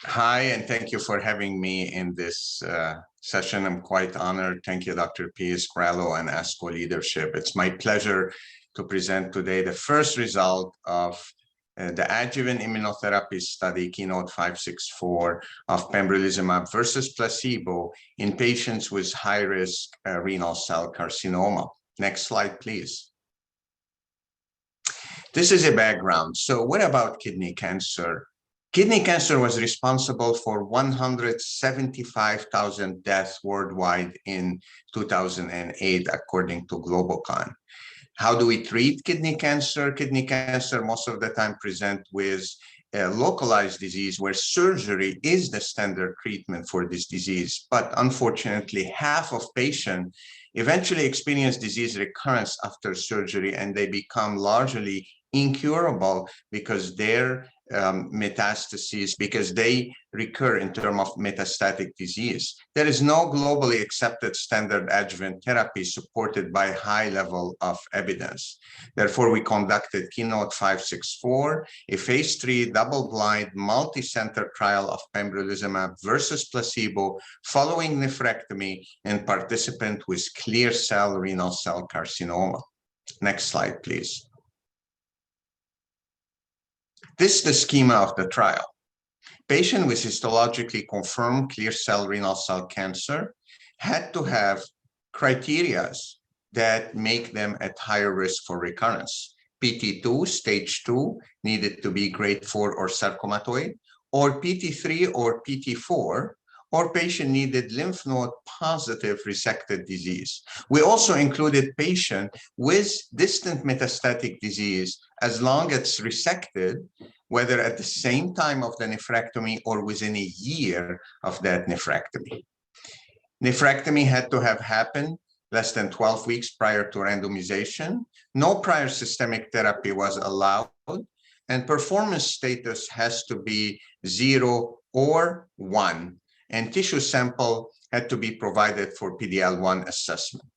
Hi, and thank you for having me in this session. I'm quite honored. Thank you, Dr. P. Scrallo and ASCO leadership. It's my pleasure to present today the first result of the adjuvant immunotherapy study, Keynote 564, of pembrolizumab versus placebo in patients with high-risk renal cell carcinoma. Next slide, please. This is a background. So what about kidney cancer? Kidney cancer was responsible for 175,000 deaths worldwide in 2008, according to Globocon. How do we treat kidney cancer? Kidney cancer most of the time present with a localized disease where surgery is the standard treatment for this disease. But unfortunately, half of patients eventually experience disease recurrence after surgery, and they become largely incurable because their metastases, because they recur in terms of metastatic disease. There is no globally accepted standard adjuvant therapy supported by high level of evidence. Therefore, we conducted Keynote 564, a phase 3 double-blind multi-center trial of pembrolizumab versus placebo following nephrectomy in participants with clear cell renal cell carcinoma. Next slide, please. This is the schema of the trial. Patient with histologically confirmed clear cell renal cell cancer had to have criteria that make them at higher risk for recurrence. PT2, stage 2, needed to be grade 4 or sarcomatoid, or PT3 or PT4, or patient needed lymph node positive resected disease. We also included patient with distant metastatic disease as long as it's resected, whether at the same time of the nephrectomy or within a year of that nephrectomy. Nephrectomy had to have happened less than 12 weeks prior to randomization. No prior systemic therapy was allowed, and performance status has to be 0 or 1. And tissue sample had to be provided for PD-L1 assessment.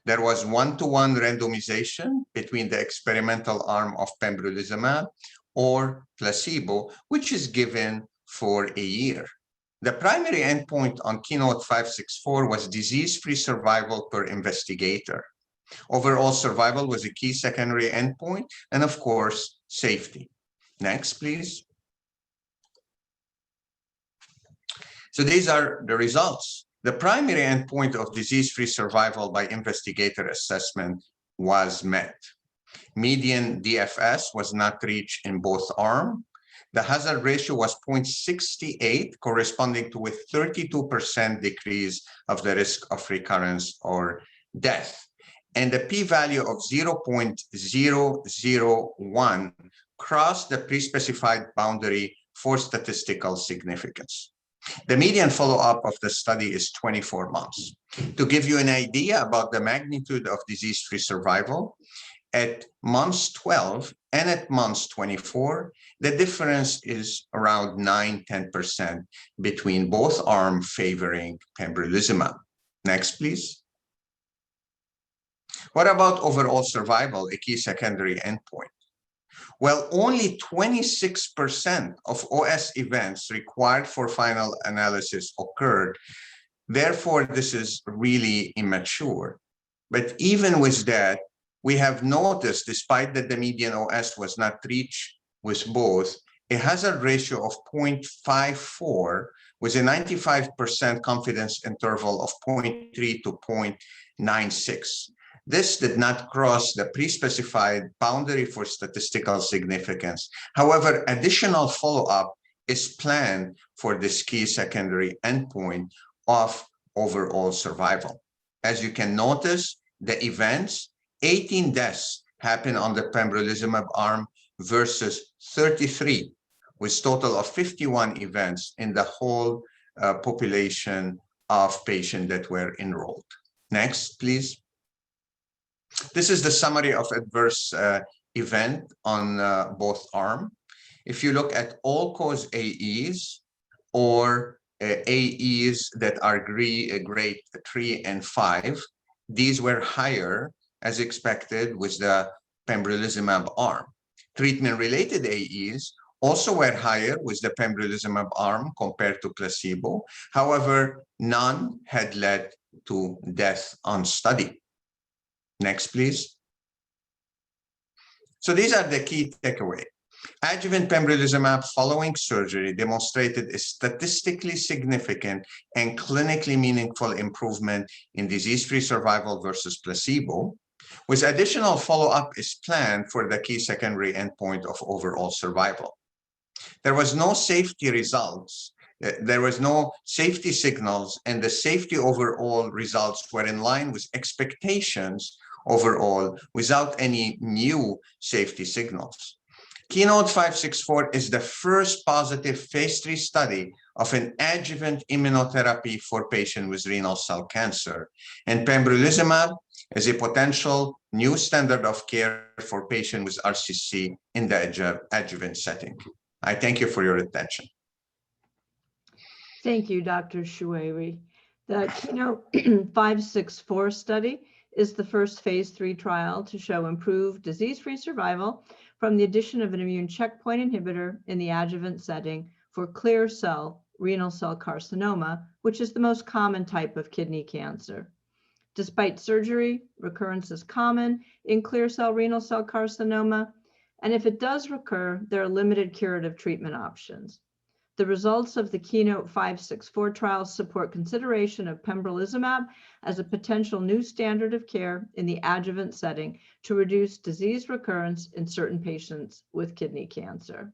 There was one-to-one randomization between the experimental arm of pembrolizumab or placebo, which is given for a year. The primary endpoint on Keynote 564 was disease-free survival per investigator. Overall survival was a key secondary endpoint, and of course, safety. Next, please. So these are the results. The primary endpoint of disease-free survival by investigator assessment was met. Median DFS was not reached in both arms. The hazard ratio was 0.68, corresponding to a 32% decrease of the risk of recurrence or death. And the p-value of 0.001 crossed the pre-specified boundary for statistical significance. The median follow-up of the study is 24 months. To give you an idea about the magnitude of disease-free survival, at months 12 and at months 24, the difference is around 9–10% between both arms favoring pembrolizumab. Next, please. What about overall survival, a key secondary endpoint? Well, only 26% of OS events required for final analysis occurred. Therefore, this is really immature. But even with that, we have noticed, despite that the median OS was not reached with both, a hazard ratio of 0.54 with a 95% confidence interval of 0.3 to 0.96. This did not cross the pre-specified boundary for statistical significance. However, additional follow-up is planned for this key secondary endpoint of overall survival. As you can notice, the events, 18 deaths happen on the pembrolizumab arm versus 33, with total of 51 events in the whole population of patients that were enrolled. Next, please. This is the summary of adverse event on both arms. If you look at all-cause AEs or AEs that are grade 3 and 5, these were higher as expected with the pembrolizumab arm. Treatment-related AEs also were higher with the pembrolizumab arm compared to placebo. However, none had led to death on study. Next, please. So these are the key takeaway. Adjuvant pembrolizumab following surgery demonstrated a statistically significant and clinically meaningful improvement in disease-free survival versus placebo, with additional follow-up is planned for the key secondary endpoint of overall survival. There was no safety results. There was no safety signals, and the safety overall results were in line with expectations overall without any new safety signals. Keynote 564 is the first positive phase 3 study of an adjuvant immunotherapy for patients with renal cell cancer, and pembrolizumab is a potential new standard of care for patients with RCC in the adjuvant setting. I thank you for your attention. Thank you, Dr. Choueiri. The Keynote 564 study is the first phase 3 trial to show improved disease-free survival from the addition of an immune checkpoint inhibitor in the adjuvant setting for clear cell renal cell carcinoma, which is the most common type of kidney cancer. Despite surgery, recurrence is common in clear cell renal cell carcinoma, and if it does recur, there are limited curative treatment options. The results of the Keynote 564 trial support consideration of pembrolizumab as a potential new standard of care in the adjuvant setting to reduce disease recurrence in certain patients with kidney cancer.